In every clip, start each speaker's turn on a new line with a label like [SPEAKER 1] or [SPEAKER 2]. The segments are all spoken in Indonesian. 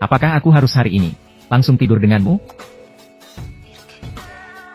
[SPEAKER 1] Apakah aku harus hari ini langsung tidur denganmu?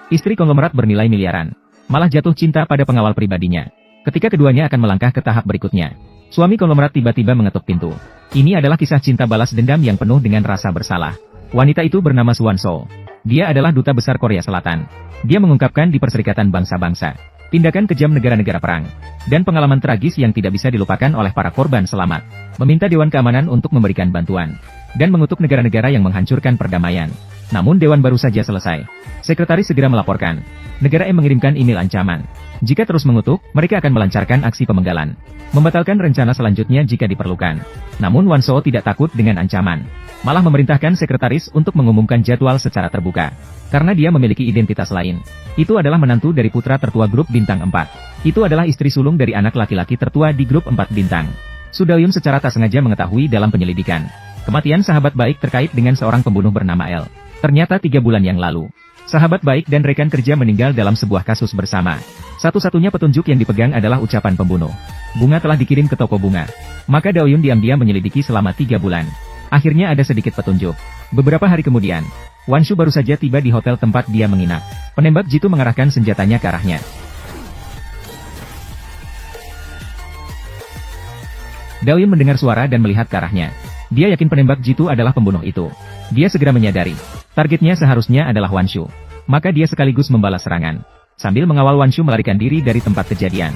[SPEAKER 1] Istri konglomerat bernilai miliaran, malah jatuh cinta pada pengawal pribadinya. Ketika keduanya akan melangkah ke tahap berikutnya, suami konglomerat tiba-tiba mengetuk pintu. Ini adalah kisah cinta balas dendam yang penuh dengan rasa bersalah. Wanita itu bernama Suwan So. Dia adalah duta besar Korea Selatan. Dia mengungkapkan di Perserikatan Bangsa-Bangsa tindakan kejam negara-negara perang, dan pengalaman tragis yang tidak bisa dilupakan oleh para korban selamat. Meminta Dewan Keamanan untuk memberikan bantuan, dan mengutuk negara-negara yang menghancurkan perdamaian. Namun Dewan baru saja selesai. Sekretaris segera melaporkan. Negara M mengirimkan email ancaman. Jika terus mengutuk, mereka akan melancarkan aksi pemenggalan. Membatalkan rencana selanjutnya jika diperlukan. Namun Wan So tidak takut dengan ancaman. Malah memerintahkan sekretaris untuk mengumumkan jadwal secara terbuka. Karena dia memiliki identitas lain. Itu adalah menantu dari putra tertua grup bintang 4. Itu adalah istri sulung dari anak laki-laki tertua di grup 4 bintang. Sudawyun secara tak sengaja mengetahui dalam penyelidikan kematian sahabat baik terkait dengan seorang pembunuh bernama L. Ternyata 3 bulan yang lalu, sahabat baik dan rekan kerja meninggal dalam sebuah kasus bersama. Satu-satunya petunjuk yang dipegang adalah ucapan pembunuh. Bunga telah dikirim ke toko bunga. Maka Daoyun diam-diam menyelidiki selama 3 bulan. Akhirnya ada sedikit petunjuk. Beberapa hari kemudian, Wan Shu baru saja tiba di hotel tempat dia menginap. Penembak jitu mengarahkan senjatanya ke arahnya. Daoyun mendengar suara dan melihat ke arahnya. Dia yakin penembak jitu adalah pembunuh itu. Dia segera menyadari, targetnya seharusnya adalah Wan Shu. Maka dia sekaligus membalas serangan, sambil mengawal Wan Shu melarikan diri dari tempat kejadian.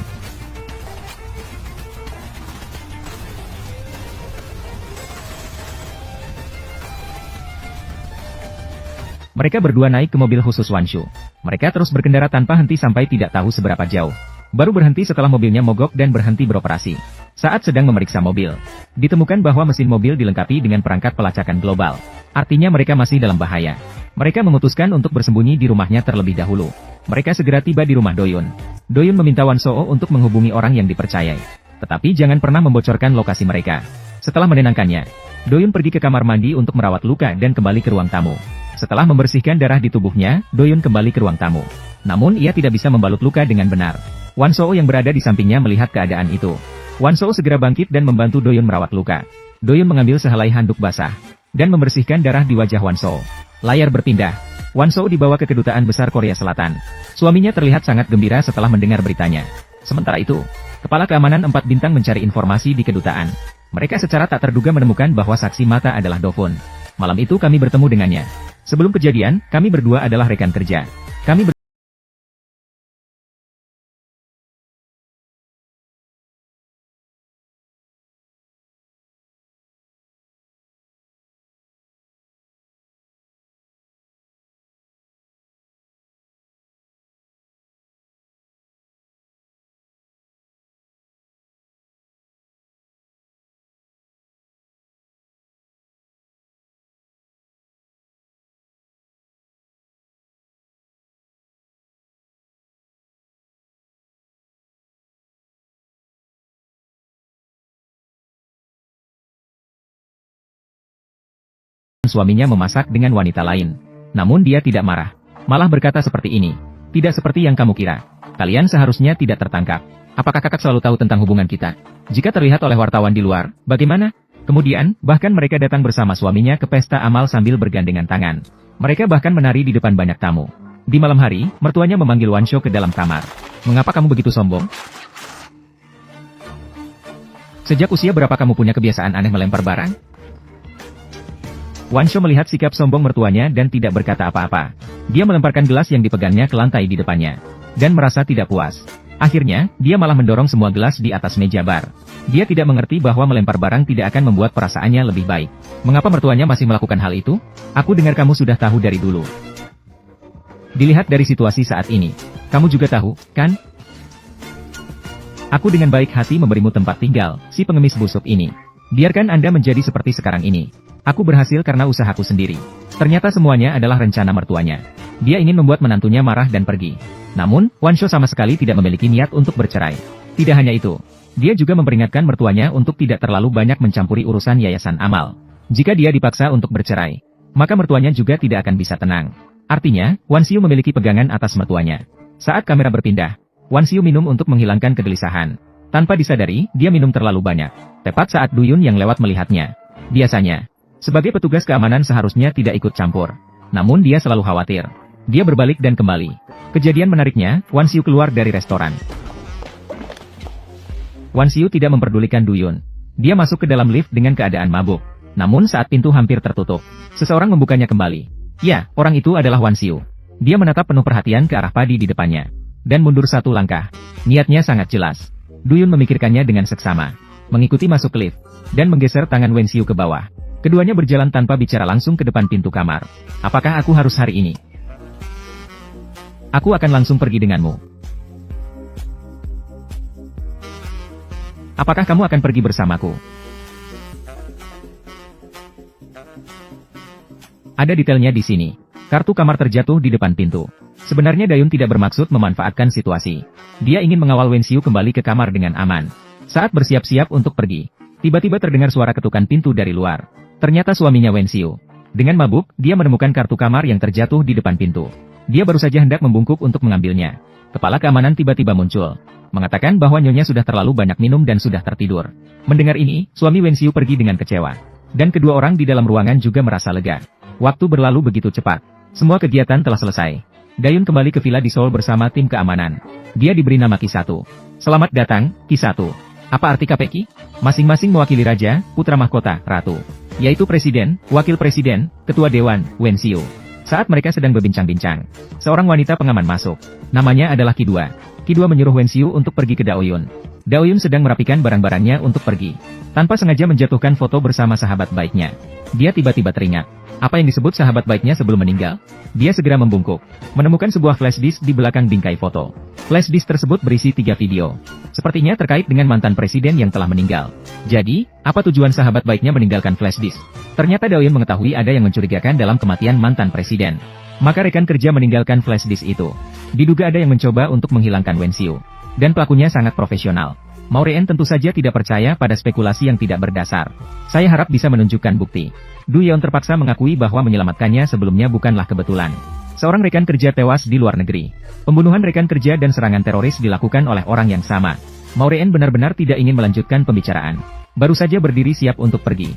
[SPEAKER 1] Mereka berdua naik ke mobil khusus Wan Shu. Mereka terus berkendara tanpa henti sampai tidak tahu seberapa jauh. Baru berhenti setelah mobilnya mogok dan berhenti beroperasi. Saat sedang memeriksa mobil, ditemukan bahwa mesin mobil dilengkapi dengan perangkat pelacakan global. Artinya mereka masih dalam bahaya. Mereka memutuskan untuk bersembunyi di rumahnya terlebih dahulu. Mereka segera tiba di rumah Doyun. Doyun meminta Wan Soo untuk menghubungi orang yang dipercayai. Tetapi jangan pernah membocorkan lokasi mereka. Setelah menenangkannya, Doyun pergi ke kamar mandi untuk merawat luka dan kembali ke ruang tamu. Setelah membersihkan darah di tubuhnya, Doyun kembali ke ruang tamu. Namun ia tidak bisa membalut luka dengan benar. Wan Soo yang berada di sampingnya melihat keadaan itu. Wan Soo segera bangkit dan membantu Doyun merawat luka. Doyun mengambil sehelai handuk basah dan membersihkan darah di wajah Wan Soo. Layar berpindah. Wan Soo dibawa ke Kedutaan Besar Korea Selatan. Suaminya terlihat sangat gembira setelah mendengar beritanya. Sementara itu, Kepala Keamanan 4 Bintang mencari informasi di kedutaan. Mereka secara tak terduga menemukan bahwa saksi mata adalah Dovon. Malam itu kami bertemu dengannya. Sebelum kejadian, kami berdua adalah rekan kerja. Kami suaminya memasak dengan wanita lain. Namun dia tidak marah. Malah berkata seperti ini. Tidak seperti yang kamu kira. Kalian seharusnya tidak tertangkap. Apakah kakak selalu tahu tentang hubungan kita? Jika terlihat oleh wartawan di luar, bagaimana? Kemudian, bahkan mereka datang bersama suaminya ke pesta amal sambil bergandengan tangan. Mereka bahkan menari di depan banyak tamu. Di malam hari, mertuanya memanggil Wan Sho ke dalam kamar. Mengapa kamu begitu sombong? Sejak usia berapa kamu punya kebiasaan aneh melempar barang? Wan Sho melihat sikap sombong mertuanya dan tidak berkata apa-apa. Dia melemparkan gelas yang dipegangnya ke lantai di depannya. Dan merasa tidak puas. Akhirnya, dia malah mendorong semua gelas di atas meja bar. Dia tidak mengerti bahwa melempar barang tidak akan membuat perasaannya lebih baik. Mengapa mertuanya masih melakukan hal itu? Aku dengar kamu sudah tahu dari dulu. Dilihat dari situasi saat ini. Kamu juga tahu, kan? Aku dengan baik hati memberimu tempat tinggal, si pengemis busuk ini. Biarkan Anda menjadi seperti sekarang ini. Aku berhasil karena usahaku sendiri. Ternyata semuanya adalah rencana mertuanya. Dia ingin membuat menantunya marah dan pergi. Namun, Wan Sho sama sekali tidak memiliki niat untuk bercerai. Tidak hanya itu, dia juga memperingatkan mertuanya untuk tidak terlalu banyak mencampuri urusan yayasan amal. Jika dia dipaksa untuk bercerai, maka mertuanya juga tidak akan bisa tenang. Artinya, Wan Siu memiliki pegangan atas mertuanya. Saat kamera berpindah, Wan Siu minum untuk menghilangkan kegelisahan. Tanpa disadari, dia minum terlalu banyak. Tepat saat Duyun yang lewat melihatnya. Biasanya, Sebagai petugas keamanan seharusnya tidak ikut campur. Namun dia selalu khawatir. Dia berbalik dan kembali. Kejadian menariknya, Wan Xiu keluar dari restoran. Wan Xiu tidak memperdulikan Du Yun. Dia masuk ke dalam lift dengan keadaan mabuk. Namun saat pintu hampir tertutup, seseorang membukanya kembali. Ya, orang itu adalah Wan Xiu. Dia menatap penuh perhatian ke arah padi di depannya. Dan mundur satu langkah. Niatnya sangat jelas. Du Yun memikirkannya dengan seksama. Mengikuti masuk lift. Dan menggeser tangan Wan Xiu ke bawah. Keduanya berjalan tanpa bicara langsung ke depan pintu kamar. Apakah aku harus hari ini? Aku akan langsung pergi denganmu. Apakah kamu akan pergi bersamaku? Ada detailnya di sini. Kartu kamar terjatuh di depan pintu. Sebenarnya Dayun tidak bermaksud memanfaatkan situasi. Dia ingin mengawal Wan Xiu kembali ke kamar dengan aman. Saat bersiap-siap untuk pergi, tiba-tiba terdengar suara ketukan pintu dari luar. Ternyata suaminya Wan Xiu. Dengan mabuk, dia menemukan kartu kamar yang terjatuh di depan pintu. Dia baru saja hendak membungkuk untuk mengambilnya. Kepala keamanan tiba-tiba muncul, mengatakan bahwa nyonya sudah terlalu banyak minum dan sudah tertidur. Mendengar ini, suami Wan Xiu pergi dengan kecewa. Dan kedua orang di dalam ruangan juga merasa lega. Waktu berlalu begitu cepat. Semua kegiatan telah selesai. Dayun kembali ke villa di Seoul bersama tim keamanan. Dia diberi nama Ki-1. Selamat datang, Ki-1. Apa arti KPK? Masing-masing mewakili raja, putra mahkota, ratu. Yaitu presiden, wakil presiden, ketua dewan, Wan Xiu. Saat mereka sedang berbincang-bincang, seorang wanita pengaman masuk. Namanya adalah Ki-2. Ki-2 menyuruh Wan Xiu untuk pergi ke Daoyun. Daoyun sedang merapikan barang-barangnya untuk pergi. Tanpa sengaja menjatuhkan foto bersama sahabat baiknya. Dia tiba-tiba teringat. Apa yang disebut sahabat baiknya sebelum meninggal? Dia segera membungkuk. Menemukan sebuah flash disk di belakang bingkai foto. Flash disk tersebut berisi 3 video. Sepertinya terkait dengan mantan presiden yang telah meninggal. Jadi, apa tujuan sahabat baiknya meninggalkan flash disk? Ternyata Daoyun mengetahui ada yang mencurigakan dalam kematian mantan presiden. Maka rekan kerja meninggalkan flash disk itu. Diduga ada yang mencoba untuk menghilangkan Wan Xiu. Dan pelakunya sangat profesional. Maureen tentu saja tidak percaya pada spekulasi yang tidak berdasar. Saya harap bisa menunjukkan bukti. Du Yeon terpaksa mengakui bahwa menyelamatkannya sebelumnya bukanlah kebetulan. Seorang rekan kerja tewas di luar negeri. Pembunuhan rekan kerja dan serangan teroris dilakukan oleh orang yang sama. Maureen benar-benar tidak ingin melanjutkan pembicaraan. Baru saja berdiri siap untuk pergi.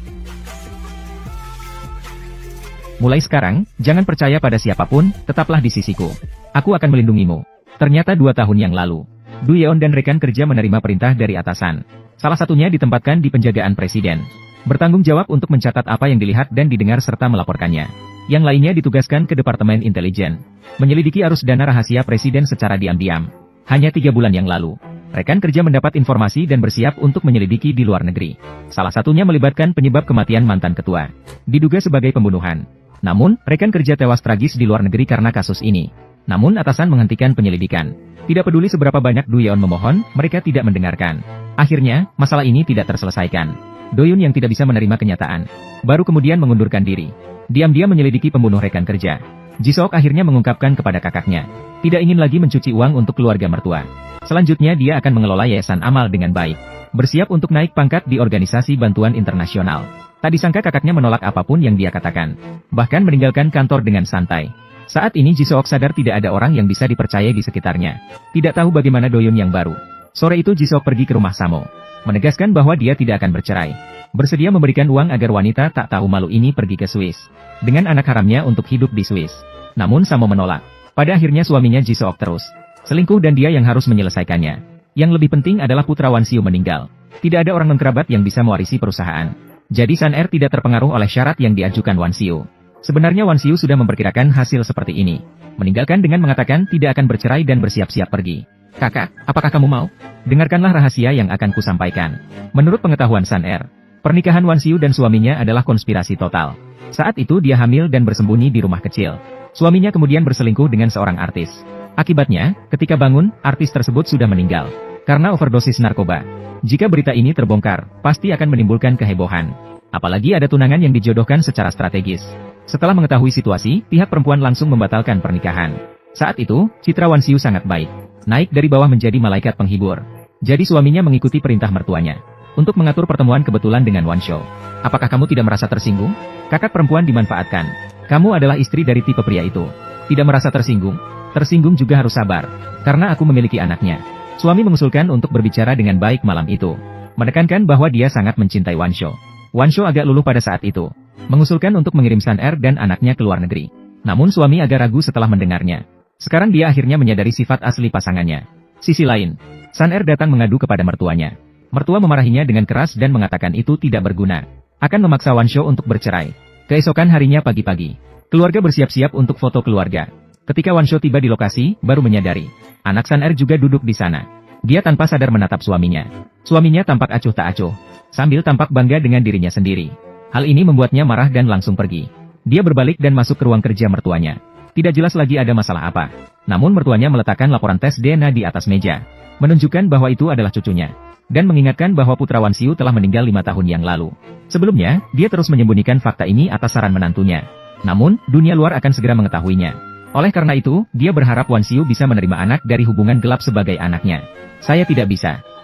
[SPEAKER 1] Mulai sekarang, jangan percaya pada siapapun, tetaplah di sisiku. Aku akan melindungimu. Ternyata 2 tahun yang lalu, Du Yeon dan rekan kerja menerima perintah dari atasan. Salah satunya ditempatkan di penjagaan presiden. Bertanggung jawab untuk mencatat apa yang dilihat dan didengar serta melaporkannya. Yang lainnya ditugaskan ke Departemen Intelijen. Menyelidiki arus dana rahasia presiden secara diam-diam. Hanya 3 bulan yang lalu, rekan kerja mendapat informasi dan bersiap untuk menyelidiki di luar negeri. Salah satunya melibatkan penyebab kematian mantan ketua. Diduga sebagai pembunuhan. Namun, rekan kerja tewas tragis di luar negeri karena kasus ini. Namun atasan menghentikan penyelidikan. Tidak peduli seberapa banyak Du Yeon memohon, mereka tidak mendengarkan. Akhirnya, masalah ini tidak terselesaikan. Doyun yang tidak bisa menerima kenyataan, baru kemudian mengundurkan diri. Diam-diam menyelidiki pembunuh rekan kerja. Jisok akhirnya mengungkapkan kepada kakaknya. Tidak ingin lagi mencuci uang untuk keluarga mertua. Selanjutnya dia akan mengelola yayasan amal dengan baik. Bersiap untuk naik pangkat di organisasi bantuan internasional. Tak disangka kakaknya menolak apapun yang dia katakan. Bahkan meninggalkan kantor dengan santai. Saat ini Jisok sadar tidak ada orang yang bisa dipercaya di sekitarnya. Tidak tahu bagaimana Doyun yang baru. Sore itu Jisok pergi ke rumah Samo. Menegaskan bahwa dia tidak akan bercerai. Bersedia memberikan uang agar wanita tak tahu malu ini pergi ke Swiss. Dengan anak haramnya untuk hidup di Swiss. Namun Samo menolak. Pada akhirnya suaminya Jisok terus selingkuh dan dia yang harus menyelesaikannya. Yang lebih penting adalah putra Wan Xiu meninggal. Tidak ada orang kerabat yang bisa mewarisi perusahaan. Jadi Sun Er tidak terpengaruh oleh syarat yang diajukan Wan Xiu. Sebenarnya Wan Xiu sudah memperkirakan hasil seperti ini. Meninggalkan dengan mengatakan tidak akan bercerai dan bersiap-siap pergi. Kakak, apakah kamu mau? Dengarkanlah rahasia yang akan kusampaikan. Menurut pengetahuan Sun Er, pernikahan Wan Xiu dan suaminya adalah konspirasi total. Saat itu dia hamil dan bersembunyi di rumah kecil. Suaminya kemudian berselingkuh dengan seorang artis. Akibatnya, ketika bangun, artis tersebut sudah meninggal. Karena overdosis narkoba. Jika berita ini terbongkar, pasti akan menimbulkan kehebohan. Apalagi ada tunangan yang dijodohkan secara strategis. Setelah mengetahui situasi, pihak perempuan langsung membatalkan pernikahan. Saat itu, citra Wan Xiu sangat baik. Naik dari bawah menjadi malaikat penghibur. Jadi suaminya mengikuti perintah mertuanya. Untuk mengatur pertemuan kebetulan dengan Wan Shou. Apakah kamu tidak merasa tersinggung? Kakak perempuan dimanfaatkan. Kamu adalah istri dari tipe pria itu. Tidak merasa tersinggung? Tersinggung juga harus sabar. Karena aku memiliki anaknya. Suami mengusulkan untuk berbicara dengan baik malam itu. Menekankan bahwa dia sangat mencintai Wan Shou. Wan Shou agak luluh pada saat itu. mengusulkan untuk mengirim Sun Er dan anaknya ke luar negeri. Namun suami agak ragu setelah mendengarnya. Sekarang dia akhirnya menyadari sifat asli pasangannya. Sisi lain, Sun Er datang mengadu kepada mertuanya. Mertua memarahinya dengan keras dan mengatakan itu tidak berguna. Akan memaksa Wan Shou untuk bercerai. Keesokan harinya pagi-pagi, keluarga bersiap-siap untuk foto keluarga. Ketika Wan Shou tiba di lokasi, baru menyadari. Anak Sun Er juga duduk di sana. Dia tanpa sadar menatap suaminya. Suaminya tampak acuh tak acuh, sambil tampak bangga dengan dirinya sendiri. Hal ini membuatnya marah dan langsung pergi. Dia berbalik dan masuk ke ruang kerja mertuanya. Tidak jelas lagi ada masalah apa. Namun mertuanya meletakkan laporan tes DNA di atas meja, menunjukkan bahwa itu adalah cucunya, dan mengingatkan bahwa putra Wan Xiu telah meninggal 5 tahun yang lalu. Sebelumnya, dia terus menyembunyikan fakta ini atas saran menantunya. Namun, dunia luar akan segera mengetahuinya. Oleh karena itu, dia berharap Wan Xiu bisa menerima anak dari hubungan gelap sebagai anaknya. Saya tidak bisa.
[SPEAKER 2] Nah,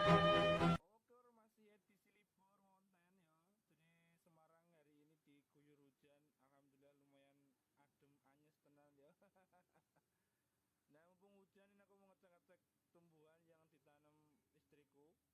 [SPEAKER 2] mumpung hujan ini aku mau ngecek-ngecek tumbuhan yang ditanam istriku.